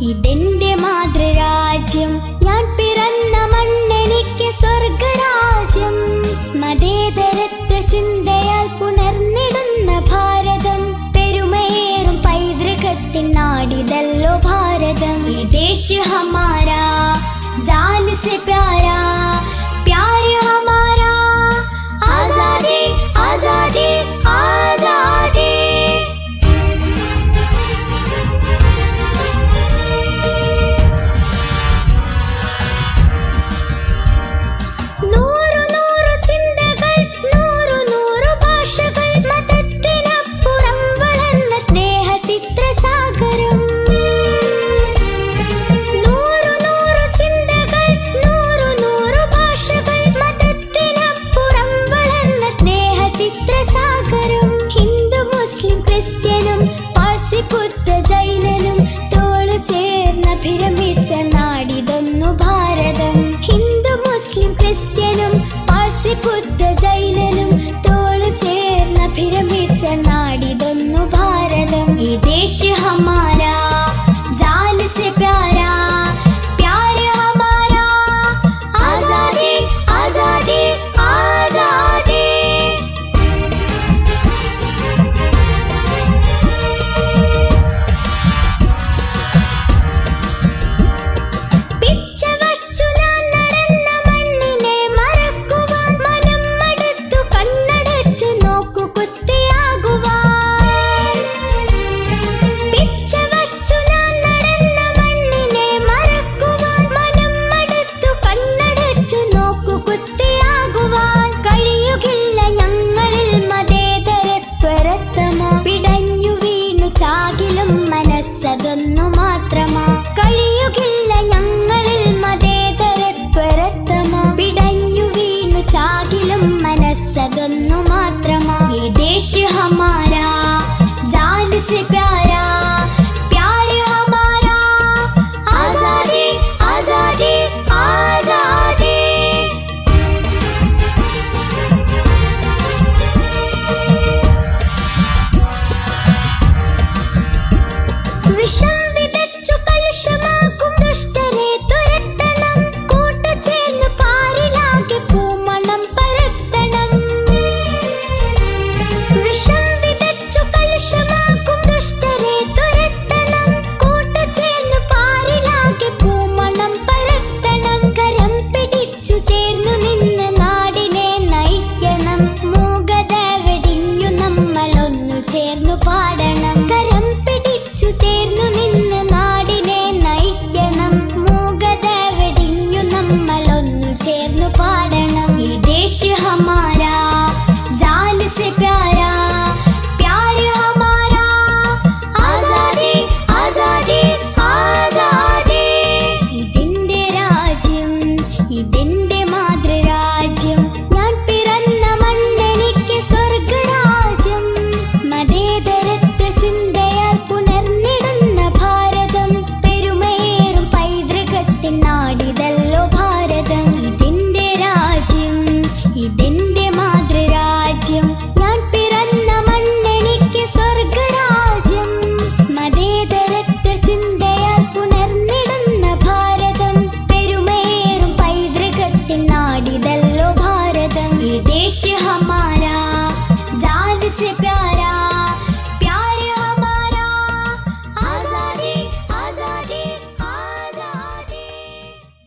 ഇതെന്റെ മാതൃരാജ്യം, ഞാൻ പിറന്ന മണ്ണെനിക്ക് സ്വർഗരാജ്യം. മതേതരത്വ ചിന്തയാൽ പുണർന്നിടുന്ന ഭാരതം, പെരുമയേറും പൈതൃകത്തിൻ നാടിതല്ലോ ഭാരതം. ഈ ദേശ് ഹമാരാ, ജാൻ സെ പ്യാരാ, പ്യാർ ഹമാരാ. ആസാദി ആസാദി ആസാദി. നൂറു നൂറു ചിന്തകൾ, നൂറു നൂറു ഭാഷകൾ, മതത്തിനപ്പുറം വളർന്ന സ്നേഹ ചിത്രസാഗരം. നൂറു നൂറു ചിന്തകൾ, നൂറു നൂറു ഭാഷകൾ, മതത്തിനപ്പുറം വളർന്ന സ്നേഹ ചിത്രസാഗരം. ഹിന്ദു മുസ്ലിം ക്രിസ്ത്യനും പാഴ്സി ബുദ്ധ ജൈനനും തോളു ചേർന്നഭിരമിച്ച നാടിതൊന്നു ഭാരതം. ഹിന്ദു മുസ്ലിം ക്രിസ്ത്യനും പാഴ്സി ബുദ്ധ ജൈനനും തോളു ചേർന്നഭിരമിച്ച നാടിതൊന്നു ഭാരതം. ഈ ദേശ് ഹമാരാ, ജാൻ സെ പ്യാരാ, പ്യാർ ഹമാരാ. ആസാദി ആസാദി ആസാദി. പിച്ച വച്ചു ഞാൻ നടന്ന മണ്ണിനെ മറക്കുവാൻ, മനം മടുത്തു കണ്ണടച്ചു നോക്കു കുത്തിയാകുവാൻ. പിച്ച വച്ചു ഞാൻ നടന്ന മണ്ണിനെ മറക്കുവാൻ, മനം മടുത്തു കണ്ണടച്ചു നോക്കു കുത്തിയാകുവാൻ. കഴിയുകില്ല ഞങ്ങളിൽ മതേതരത്വരത്തമാ, പിടഞ്ഞു വീണു ചാകിലും മനസ്സതൊന്നു മാത്രമാ. കഴിയുകില്ല ഞങ്ങളിൽ മതേതരത്വരത്തമാ, പിടഞ്ഞു വീണു ചാകിലും മനസ്സതൊന്നു മാത്രമാ. ഈ ദേശ് ഹമാരാ, ജാൻ സെ പ്യാരാ, പ്യാർ ഹമാരാ. ആസാദി ആസാദി ആസാദി. വിഷം വിതച്ചു കലുഷമാക്കും ദുഷ്ടരെ തുരത്തണം, കൂട്ടുചേർന്ന് പാരിലാകെ പൂമണം പരത്തണം. വിഷം വിതച്ചു കലുഷമാക്കും ദുഷ്ടരെ തുരത്തണം, കൂട്ടുചേർന്ന് പാരിലാകെ പൂമണം പരത്തണം. കരം പിടിച്ചു ചേർന്നു നിന്ന് നാടിനെ നയിക്കണം, മൂകത വെടിഞ്ഞു നമ്മളൊന്നു ചേർന്നു പാടണം. കരം പിടിച്ചു ചേർന്നു നിന്ന് നാടിനെ നയിക്കണം, മൂകത വെടിഞ്ഞു നമ്മളൊന്നു ചേർന്നു പാടണം. ഈ ദേശ് ഹമാരാ, ജാൻ സെ പ്യാരാ, പ്യാർ ഹമാരാ. ആസാദി ആസാദി ആസാദി. ഇതെന്റെ രാജ്യം, ഇതെന്റെ മാതൃരാജ്യം, ഞാൻ പിറന്ന മണ്ണെനിക്ക് സ്വർഗരാജ്യം. മതേതരത്വ ചിന്തയാൽ പുണർന്നിടുന്ന ഭാരതം, പെരുമയേറും പൈതൃകത്തിൻ നാടിതല്ലോ ഭാരതം. ഇതെന്റെ രാജ്യം, ഇതെന്റെ മാതൃരാജ്യം, ഞാൻ പിറന്ന മണ്ണെനിക്ക് സ്വർഗരാജ്യം. മതേതരത്വ ചിന്തയാൽ പുണർന്നിടുന്ന ഭാരതം, പെരുമയേറും പൈതൃകത്തിൻ നാടിതല്ലോ ഭാരതം. ഈ ദേശ് ഹമാരാ, ജാൻ സെ പ്യാരാ.